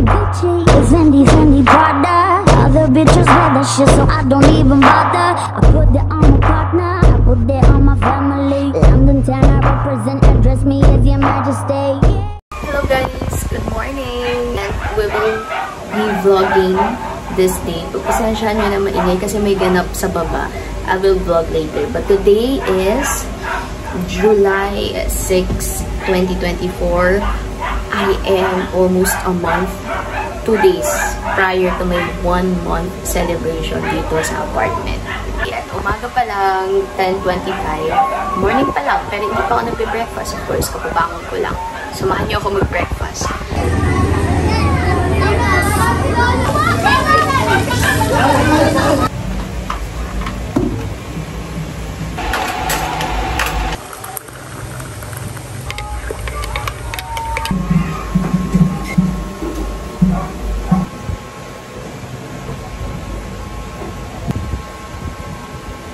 Gucci, Fendi, Prada. Other bitches wear that shit, so I don't even bother. I put that on my partner, I put that on my family. London town, I represent, address me as your majesty. Hello guys, good morning. And we will be vlogging this day. Pasensyahan nyo na maingay kasi may ganap sa baba. I will vlog later. But today is July 6, 2024. I am almost a month, 2 days prior to my 1 month celebration dito sa apartment. At umaga pa lang, 10:25. Morning pa lang, pero hindi pa ako nagbe-breakfast. Of course, kapabangon ko lang. Samahan niyo ako mag-breakfast.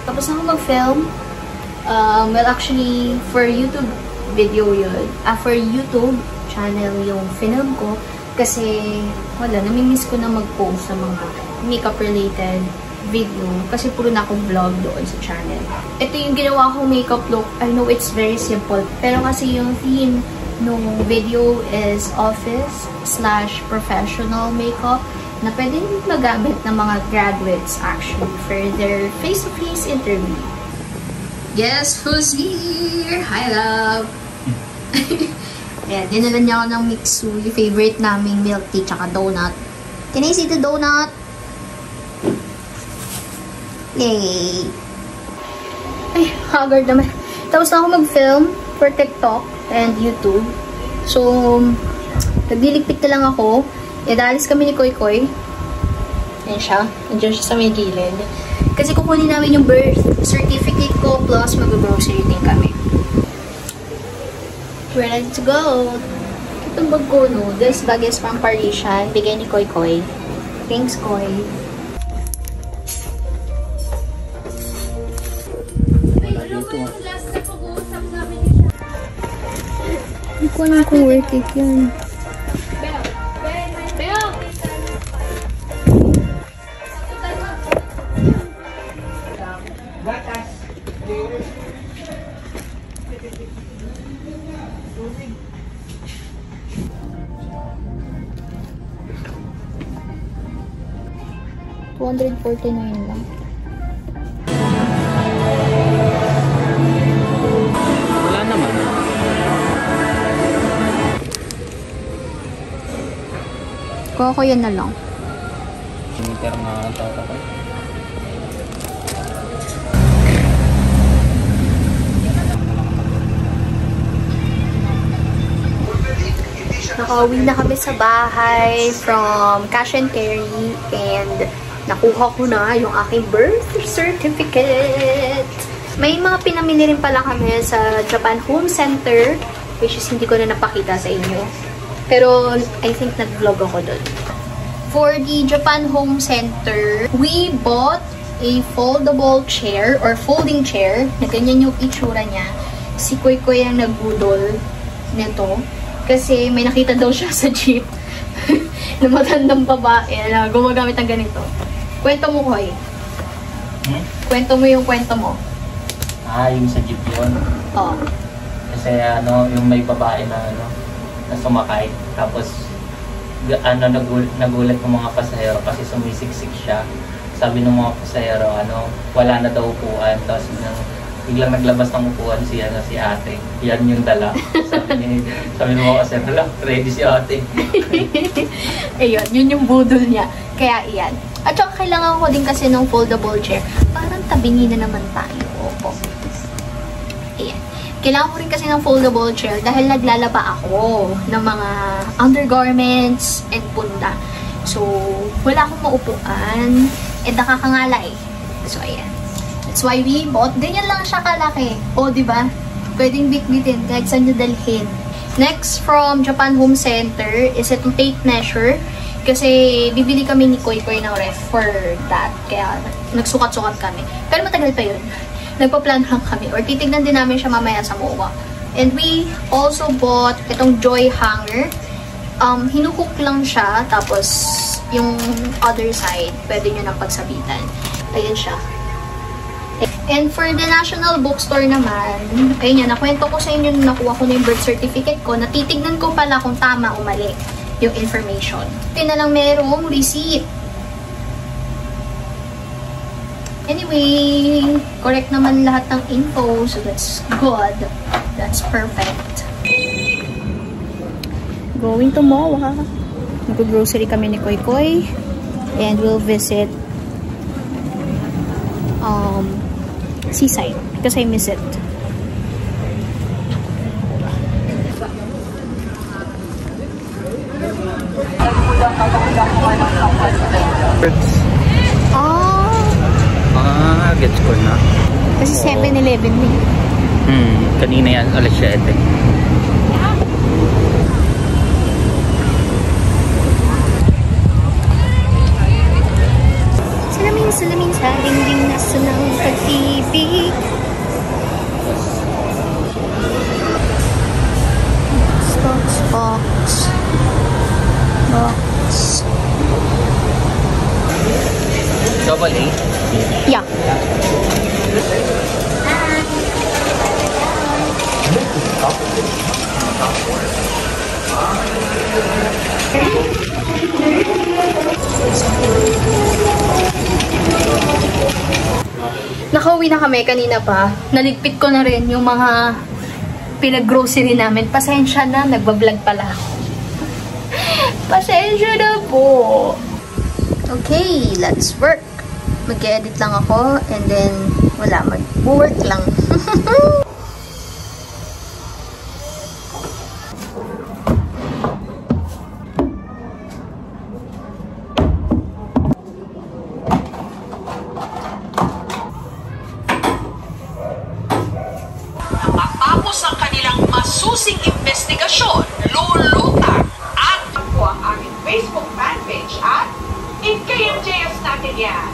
Tapos na ako mag-film. Well, actually, for YouTube video yun. For YouTube channel yung film ko. Kasi, wala, namimiss ko na mag-post sa mga makeup-related video. Kasi puro na akong vlog doon sa channel. Ito yung ginawa kong makeup look. I know it's very simple. Pero kasi yung theme nung video is office/professional makeup na pwede magamit ng mga graduates actually for their face-to-face interview. Guess who's here? Hi, love! Ayan, dinala niya ako ng Mixu, yung favorite naming milk tea tsaka donut. Can I see the donut? Yay! Ay, haggard naman. Tapos na ako mag-film for TikTok and YouTube. So, nagliligpit na lang ako. Alis kami ni Koy Koy. Ayan siya. Nandiyan siya sa may gilid. Kasi kukunin namin yung birth certificate ko plus mag-grocery din kami. We're ready to go. Itong bag ko, no? This bag is from Parisian. Bigay ni Koy Koy. Thanks, Koy. Hindi ko alam kung worth it yun. $249 lang. Wala naman. Kuha ko yan na lang. Meter na tata ko. Nakauwi na kami sa bahay from cash and carry and nakuha ko na yung aking birth certificate. May mga pinamili rin pala kami sa Japan Home Center which is hindi ko na napakita sa inyo. Pero I think nag-vlog ako doon. For the Japan Home Center, we bought a foldable chair or folding chair na ganyan yung itsura niya. Si Koy Koy ang nagbudol nito. Kasi may nakita daw siya sa jeep na matandang babae na gumagamit ng ganito. Kwento mo, Koy. Kwento mo yung kwento mo. Yung sa jeep yun. Oo. Kasi yung may babae na na sumakay. Tapos nagulat ng mga pasahero kasi sumisiksik siya. Sabi ng mga pasahero, wala na daw upuan. Tapos biglang naglabas ng upuan si ate. Yan yung dala. Sabi ng mga pasahero, ready si ate. Ayun, yun yung budol niya. Kaya iyan. At saka kailangan ko din kasi ng foldable chair. Parang tabingi na naman tayo. Opo. Ayan. Kailangan ko rin kasi ng foldable chair dahil naglalaba ako ng mga undergarments and punda. So, wala akong maupuan. And nakakangalay. So, ayan. That's why we bought. Ganyan lang siya kalaki. O, diba? Pwedeng bitbitin kahit saan nyo dalhin. Next, from Japan Home Center is itong tape measure. Kasi bibili kami ni Koy Koy ng ref for that. Kaya nagsukat-sukat kami. Pero matagal pa yun. Nagpa-plan lang kami. Or titignan din namin siya mamaya sa MOA. And we also bought itong Joy hanger. Hinuhook lang siya, tapos yung other side, pwede nyo nang pagsabitan. Ayan siya. And for the National Bookstore naman, ayun yan, nakwento ko sa inyo nung nakuha ko na yung birth certificate ko, natitignan ko pala kung tama o mali yung information. Ito na lang merong receipt. Anyway, correct naman lahat ng info, so that's good. That's perfect. Going to MOA. Mag-grocery kami ni Koy Koy. And we'll visit Seaside because I miss it. Gets ko na. Kasi 7-Eleven na Kanina yan, alas 7. Salamin sa dingding na sunang pag-ibig. Box. Double A? Yeah. Nakauwi na kami kanina pa. Naligpit ko na rin yung mga pinag-grocery namin. Pasensya na, nagbablog pala ako. Pasensya na po. Okay, let's work. Mag-edit lang ako and then wala, mag-work lang. Matapos ang kanilang masusing investigasyon, lulutang at ako ang aming Facebook fanpage at InKMJS natin yan.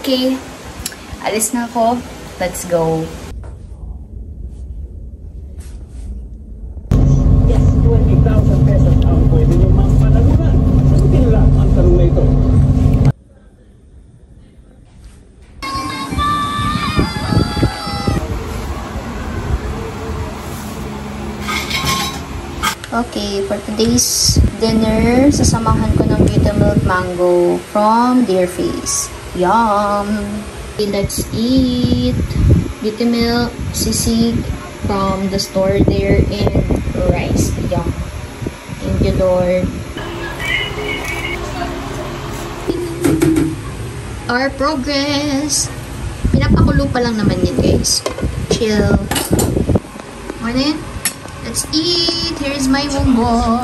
Okay, alis na ako. Let's go. Yes, 20,000 pesos ang pwede nyo mampanalunan. Sagutin lang ang tanong na ito. Okay, for today's dinner, sasamahan ko ng Vitamilk Mango from Dear Face. Yum! Okay, let's eat Vitamilk sisig from the store there and rice. Yum! Thank you, Lord. Our progress! Pinapakulo pa lang naman yun, guys. Chill. Ano yun? Let's eat! Here's my munggo!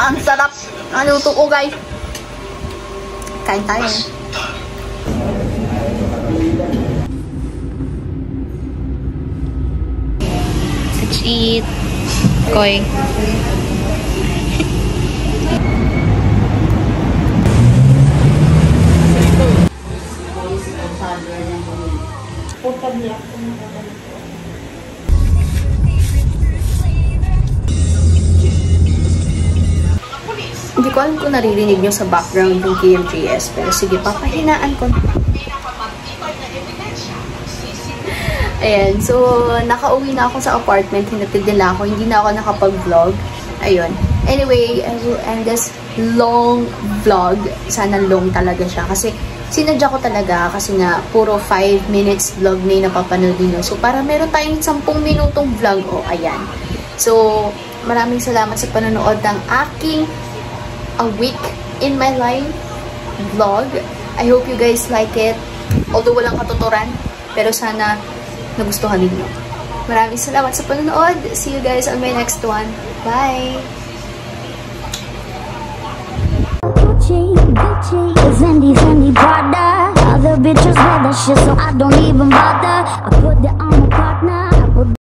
Ang sarap! Naluto ko, guys! Kain tayo. Let's eat. Koy. Hindi ko alam kung naririnig nyo sa background ng KMJS, pero sige, papahinaan ko. Ayan, so, nakauwi na ako sa apartment, hinatid nila ako, hindi na ako nakapag-vlog. Ayun. Anyway, I will end this long vlog. Sana long talaga siya, kasi sinadya ko talaga, kasi nga, puro 5 minutes vlog na yung napapanood nyo. So, para meron tayong 10 minutong vlog, ayan. So, maraming salamat sa panonood ng aking a week in my life. vlog. I hope you guys like it. Although walang katuturan, pero sana nagustuhan ninyo. Maraming salamat sa panonood. See you guys on my next one. Bye! Gucci, Fendi, Prada. Other bitches wear that shit, so I don't even bother. I put the